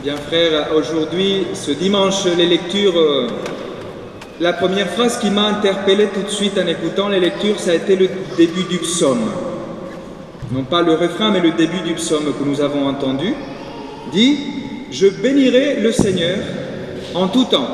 Bien frère, aujourd'hui, ce dimanche, les lectures, la première phrase qui m'a interpellé tout de suite en écoutant les lectures, ça a été le début du psaume. Non pas le refrain, mais le début du psaume que nous avons entendu, dit « Je bénirai le Seigneur en tout temps ».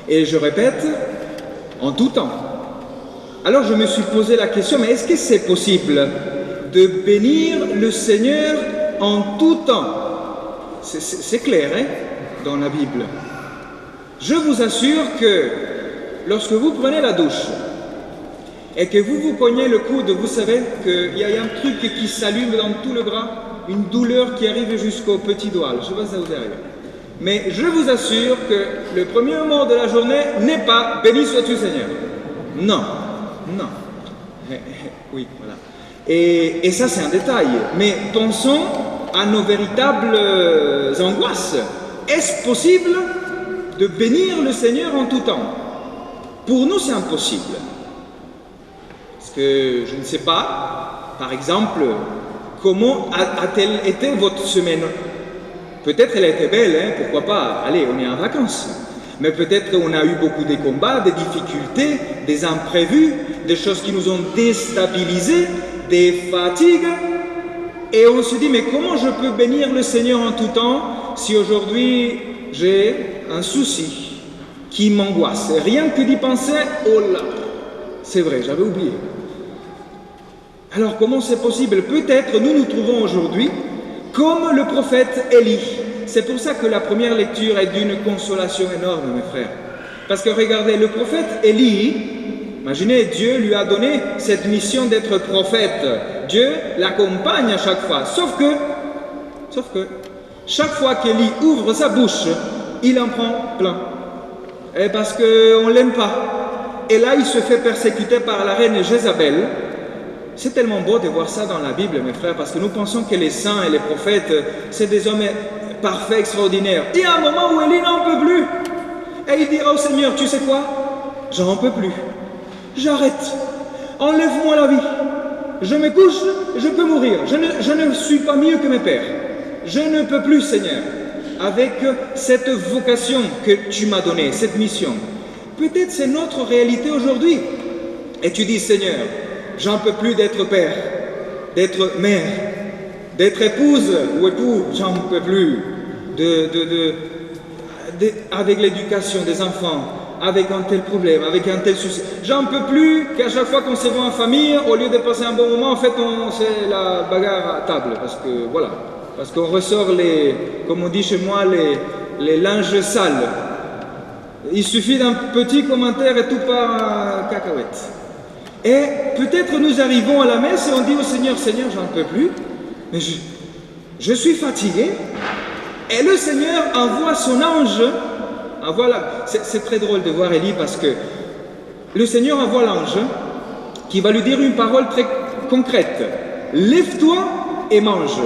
Et je répète, en tout temps. Alors je me suis posé la question, mais est-ce que c'est possible de bénir le Seigneur en tout temps? C'est clair, hein, dans la Bible. Je vous assure que lorsque vous prenez la douche et que vous vous cognez le coude, vous savez qu'il y a un truc qui s'allume dans tout le bras, une douleur qui arrive jusqu'au petit doigt. Je ne sais pas si ça vous arrive. Mais je vous assure que le premier mot de la journée n'est pas « Béni sois-tu Seigneur ». Non, non. Oui, voilà. Et ça, c'est un détail. Mais pensons à nos véritables angoisses. Est-ce possible de bénir le Seigneur en tout temps? Pour nous, c'est impossible. Parce que je ne sais pas, par exemple, comment a-t-elle été votre semaine? Peut-être elle a été belle, hein, pourquoi pas? Allez, on est en vacances. Mais peut-être qu'on a eu beaucoup de combats, des difficultés, des imprévus, des choses qui nous ont déstabilisés, des fatigues. Et on se dit, mais comment je peux bénir le Seigneur en tout temps si aujourd'hui j'ai un souci qui m'angoisse? Rien que d'y penser, oh là, c'est vrai, j'avais oublié. Alors comment c'est possible? Peut-être nous nous trouvons aujourd'hui comme le prophète Élie. C'est pour ça que la première lecture est d'une consolation énorme, mes frères. Parce que regardez, le prophète Élie, imaginez, Dieu lui a donné cette mission d'être prophète. Dieu l'accompagne à chaque fois. Sauf que, chaque fois qu'Élie ouvre sa bouche, il en prend plein. Et parce qu'on ne l'aime pas. Et là, il se fait persécuter par la reine Jézabel. C'est tellement beau de voir ça dans la Bible, mes frères, parce que nous pensons que les saints et les prophètes, c'est des hommes parfaits, extraordinaires. Il y a un moment où Élie n'en peut plus. Et il dira au Seigneur, tu sais quoi? J'en peux plus. J'arrête. Enlève-moi la vie. Je me couche, je peux mourir. Je ne suis pas mieux que mes pères. Je ne peux plus, Seigneur, avec cette vocation que tu m'as donnée, cette mission. Peut-être c'est notre réalité aujourd'hui. Et tu dis, Seigneur, j'en peux plus d'être père, d'être mère, d'être épouse ou époux, j'en peux plus. Avec l'éducation des enfants, avec un tel problème, avec un tel souci. J'en peux plus qu'à chaque fois qu'on se voit en famille, au lieu de passer un bon moment, en fait, c'est la bagarre à table. Parce que, voilà, parce qu'on ressort comme on dit chez moi, les linges sales. Il suffit d'un petit commentaire et tout part en cacahuète. Et peut-être nous arrivons à la messe et on dit au Seigneur, Seigneur, j'en peux plus, mais je suis fatigué. Et le Seigneur envoie son ange. Voilà, c'est très drôle de voir Élie parce que le Seigneur envoie l'ange qui va lui dire une parole très concrète. Lève-toi et mange.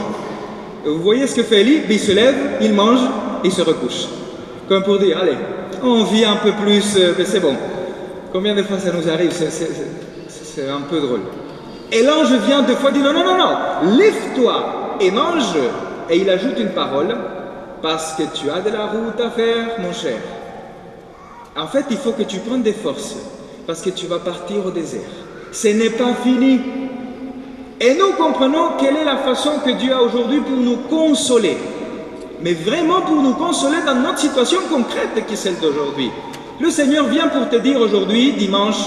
Vous voyez ce que fait Élie? Il se lève, il mange, il se recouche. Comme pour dire, allez, on vit un peu plus, mais c'est bon. Combien de fois ça nous arrive? C'est un peu drôle. Et l'ange vient deux fois dire, non, lève-toi et mange. Et il ajoute une parole. Parce que tu as de la route à faire, mon cher. En fait, il faut que tu prennes des forces. Parce que tu vas partir au désert. Ce n'est pas fini. Et nous comprenons quelle est la façon que Dieu a aujourd'hui pour nous consoler. Mais vraiment pour nous consoler dans notre situation concrète qui est celle d'aujourd'hui. Le Seigneur vient pour te dire aujourd'hui, dimanche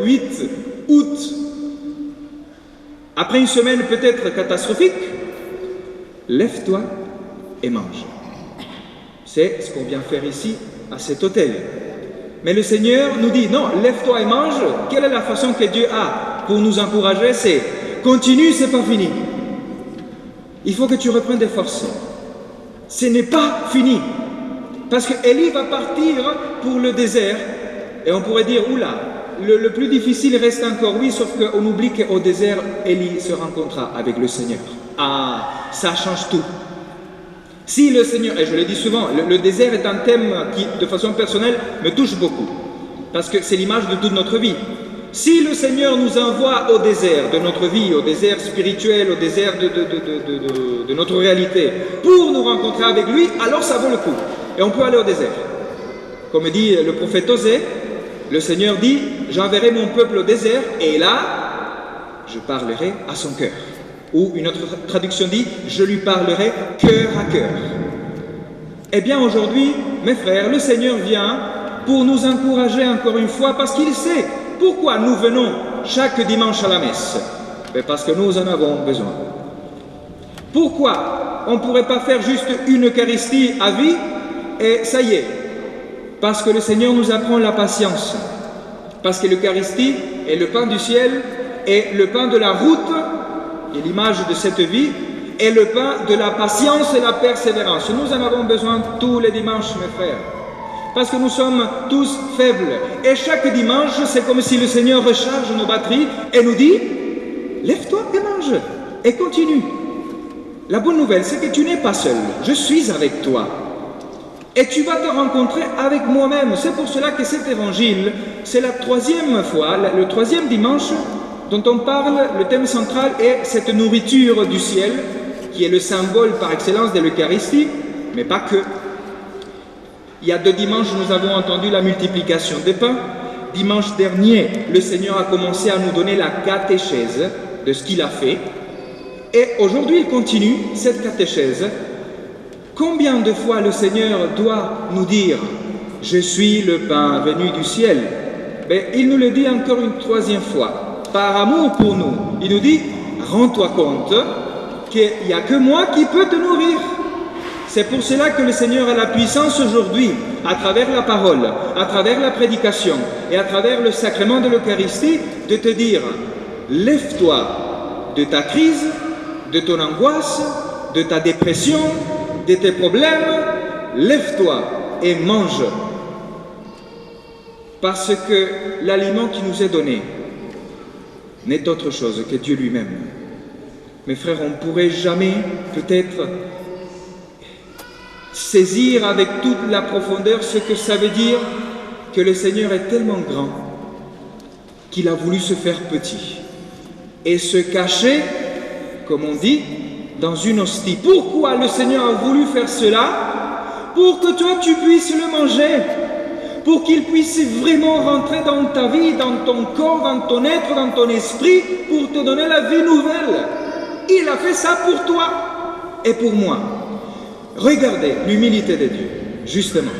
8 août, après une semaine peut-être catastrophique, lève-toi et mange. C'est ce qu'on vient faire ici, à cet hôtel. Mais le Seigneur nous dit, non, lève-toi et mange. Quelle est la façon que Dieu a pour nous encourager? C'est, continue, c'est pas fini. Il faut que tu reprennes des forces. Ce n'est pas fini. Parce que Élie va partir pour le désert. Et on pourrait dire, oula, le plus difficile reste encore, oui, sauf qu'on oublie qu'au désert, Élie se rencontra avec le Seigneur. Ah, ça change tout. Si le Seigneur, et je le dis souvent, le désert est un thème qui, de façon personnelle, me touche beaucoup. Parce que c'est l'image de toute notre vie. Si le Seigneur nous envoie au désert de notre vie, au désert spirituel, au désert de notre réalité, pour nous rencontrer avec lui, alors ça vaut le coup. Et on peut aller au désert. Comme dit le prophète Osée, le Seigneur dit, j'enverrai mon peuple au désert, et là, je parlerai à son cœur. Ou une autre traduction dit, je lui parlerai cœur à cœur. Eh bien aujourd'hui, mes frères, le Seigneur vient pour nous encourager encore une fois, parce qu'il sait pourquoi nous venons chaque dimanche à la messe. Mais parce que nous en avons besoin. Pourquoi on ne pourrait pas faire juste une Eucharistie à vie et ça y est? Parce que le Seigneur nous apprend la patience. Parce que l'Eucharistie est le pain du ciel et le pain de la route, qui est l'image de cette vie, est le pain de la patience et la persévérance. Nous en avons besoin tous les dimanches, mes frères. Parce que nous sommes tous faibles. Et chaque dimanche, c'est comme si le Seigneur recharge nos batteries et nous dit « Lève-toi et mange, et continue. » La bonne nouvelle, c'est que tu n'es pas seul. Je suis avec toi. Et tu vas te rencontrer avec moi-même. C'est pour cela que cet évangile, c'est la troisième fois, le troisième dimanche dont on parle. Le thème central est cette nourriture du ciel, qui est le symbole par excellence de l'Eucharistie, mais pas que. Il y a 2 dimanches, nous avons entendu la multiplication des pains. Dimanche dernier, le Seigneur a commencé à nous donner la catéchèse de ce qu'il a fait. Et aujourd'hui, il continue cette catéchèse. Combien de fois le Seigneur doit nous dire « Je suis le pain venu du ciel » il nous le dit encore une 3e fois. Par amour pour nous, il nous dit « Rends-toi compte qu'il n'y a que moi qui peux te nourrir ». C'est pour cela que le Seigneur a la puissance aujourd'hui, à travers la parole, à travers la prédication et à travers le sacrement de l'Eucharistie, de te dire « Lève-toi de ta crise, de ton angoisse, de ta dépression, de tes problèmes, lève-toi et mange. » Parce que l'aliment qui nous est donné n'est autre chose que Dieu lui-même. Mes frères, on ne pourrait jamais peut-être saisir avec toute la profondeur ce que ça veut dire que le Seigneur est tellement grand qu'il a voulu se faire petit et se cacher, comme on dit, dans une hostie. Pourquoi le Seigneur a voulu faire cela? Pour que toi tu puisses le manger, pour qu'il puisse vraiment rentrer dans ta vie, dans ton corps, dans ton être, dans ton esprit, pour te donner la vie nouvelle. Il a fait ça pour toi et pour moi. Regardez l'humilité de Dieu, justement,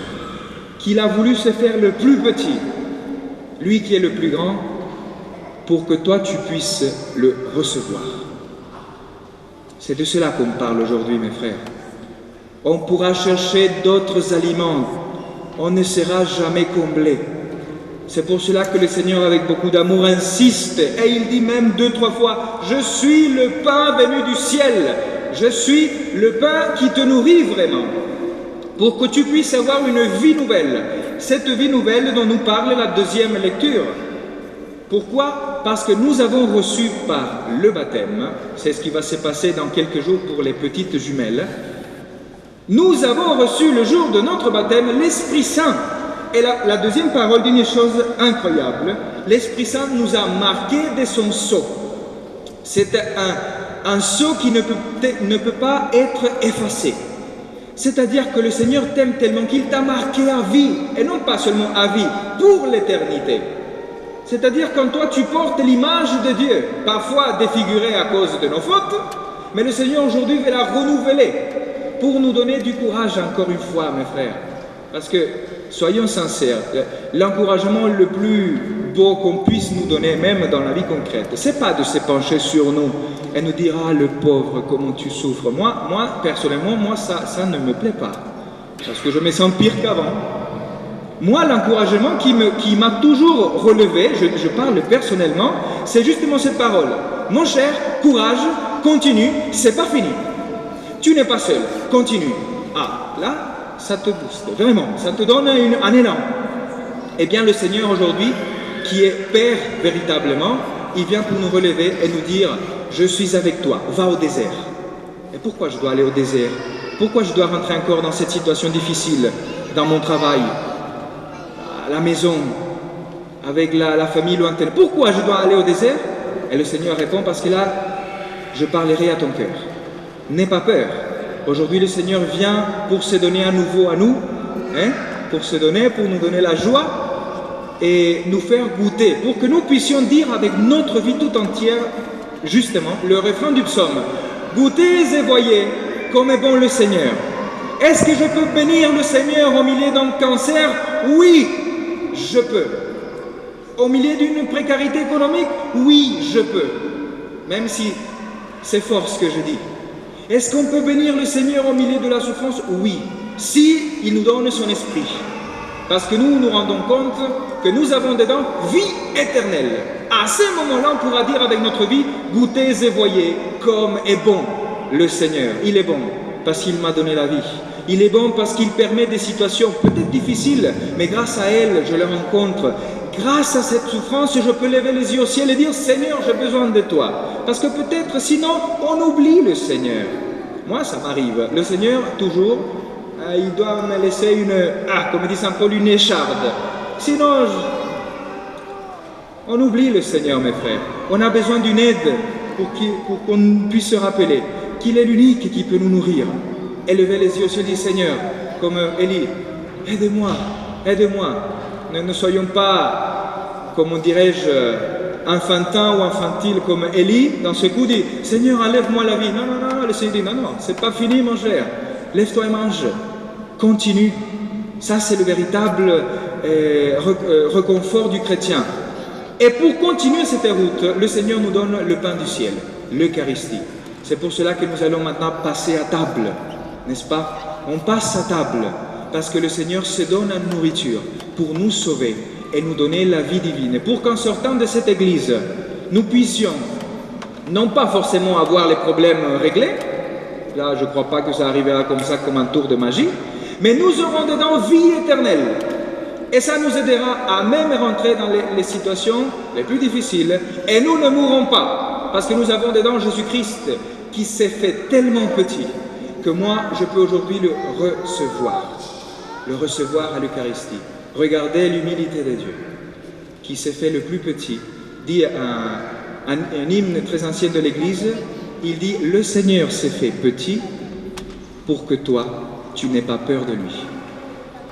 qu'il a voulu se faire le plus petit, lui qui est le plus grand, pour que toi tu puisses le recevoir. C'est de cela qu'on parle aujourd'hui, mes frères. On pourra chercher d'autres aliments, on ne sera jamais comblé. C'est pour cela que le Seigneur, avec beaucoup d'amour, insiste, et il dit même 2-3 fois, « Je suis le pain venu du ciel ». Je suis le pain qui te nourrit vraiment, pour que tu puisses avoir une vie nouvelle. Cette vie nouvelle dont nous parle la 2e lecture. Pourquoi? Parce que nous avons reçu par le baptême, c'est ce qui va se passer dans quelques jours pour les petites jumelles, nous avons reçu le jour de notre baptême l'Esprit Saint. Et la 2e parole dit une chose incroyable. L'Esprit Saint nous a marqués de son sceau. C'est un sceau qui ne peut pas être effacé. C'est-à-dire que le Seigneur t'aime tellement qu'il t'a marqué à vie, et non pas seulement à vie, pour l'éternité. C'est-à-dire quand toi tu portes l'image de Dieu, parfois défigurée à cause de nos fautes, mais le Seigneur aujourd'hui veut la renouveler pour nous donner du courage encore une fois, mes frères. Parce que, soyons sincères, l'encouragement le plus beau qu'on puisse nous donner, même dans la vie concrète, c'est pas de se pencher sur nous et nous dire « Ah, le pauvre, comment tu souffres ». Moi, personnellement, ça ne me plaît pas. Parce que je me sens pire qu'avant. Moi, l'encouragement qui m'a toujours relevé, je parle personnellement, c'est justement cette parole. « Mon cher, courage, continue, c'est pas fini. Tu n'es pas seul, continue. » Ah, là, ça te booste, vraiment, ça te donne un élan. Eh bien, le Seigneur aujourd'hui, qui est Père véritablement, il vient pour nous relever et nous dire « Je suis avec toi, va au désert. » Et pourquoi je dois aller au désert? Pourquoi je dois rentrer encore dans cette situation difficile, dans mon travail, à la maison? avec la famille lointaine. Pourquoi je dois aller au désert? Et le Seigneur répond, parce que là, je parlerai à ton cœur. N'aie pas peur. Aujourd'hui, le Seigneur vient pour se donner à nouveau à nous, pour nous donner la joie et nous faire goûter, pour que nous puissions dire avec notre vie tout entière, justement, le refrain du psaume. Goûtez et voyez comme est bon le Seigneur. Est-ce que je peux bénir le Seigneur au milieu d'un cancer? Oui, je peux. Au milieu d'une précarité économique? Oui, je peux. Même si c'est fort ce que je dis. Est-ce qu'on peut bénir le Seigneur au milieu de la souffrance? Oui, si il nous donne son esprit. Parce que nous nous rendons compte que nous avons dedans vie éternelle. À ce moment-là, on pourra dire avec notre vie, goûtez et voyez comme est bon le Seigneur. Il est bon parce qu'il m'a donné la vie. Il est bon parce qu'il permet des situations peut-être difficiles, mais grâce à elle, je les rencontre. Grâce à cette souffrance, je peux lever les yeux au ciel et dire, Seigneur, j'ai besoin de toi. Parce que peut-être, sinon, on oublie le Seigneur. Moi, ça m'arrive. Le Seigneur, toujours, il doit me laisser comme dit Saint Paul, une écharde. Sinon, on oublie le Seigneur, mes frères. On a besoin d'une aide pour qu'on puisse se rappeler qu'il est l'unique qui peut nous nourrir. Et lever les yeux au ciel et dire, Seigneur, comme Élie, aide-moi, aide-moi. Ne soyons pas, comment dirais-je, enfantins ou infantiles comme Élie, dans ce coup dit, Seigneur, enlève-moi la vie. Non, non, non, le Seigneur dit, non, non, c'est pas fini, mon cher. Lève-toi et mange. Continue. Ça, c'est le véritable réconfort du chrétien. Et pour continuer cette route, le Seigneur nous donne le pain du ciel, l'Eucharistie. C'est pour cela que nous allons maintenant passer à table, n'est-ce pas? On passe à table parce que le Seigneur se donne en nourriture pour nous sauver et nous donner la vie divine. Pour qu'en sortant de cette église, nous puissions non pas forcément avoir les problèmes réglés, là je ne crois pas que ça arrivera comme ça, comme un tour de magie, mais nous aurons dedans vie éternelle. Et ça nous aidera à même rentrer dans les situations les plus difficiles. Et nous ne mourrons pas, parce que nous avons dedans Jésus-Christ qui s'est fait tellement petit que moi, je peux aujourd'hui le recevoir à l'Eucharistie. Regardez l'humilité de Dieu, qui s'est fait le plus petit. Dit un hymne très ancien de l'Église, il dit « Le Seigneur s'est fait petit pour que toi, tu n'aies pas peur de lui. »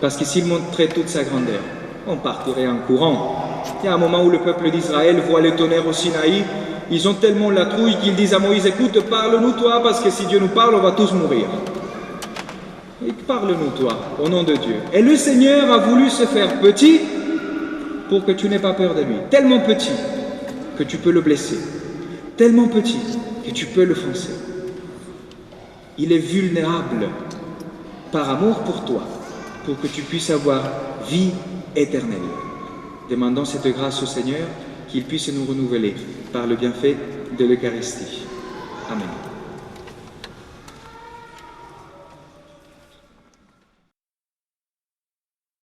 Parce que s'il montrait toute sa grandeur, on partirait en courant. Il y a un moment où le peuple d'Israël voit le tonnerre au Sinaï, ils ont tellement la trouille qu'ils disent à Moïse, écoute, parle-nous toi, parce que si Dieu nous parle, on va tous mourir. Et parle-nous toi, au nom de Dieu. Et le Seigneur a voulu se faire petit pour que tu n'aies pas peur de lui. Tellement petit que tu peux le blesser. Tellement petit que tu peux le foncer. Il est vulnérable par amour pour toi, pour que tu puisses avoir vie éternelle. Demandons cette grâce au Seigneur, qu'il puisse nous renouveler par le bienfait de l'Eucharistie. Amen.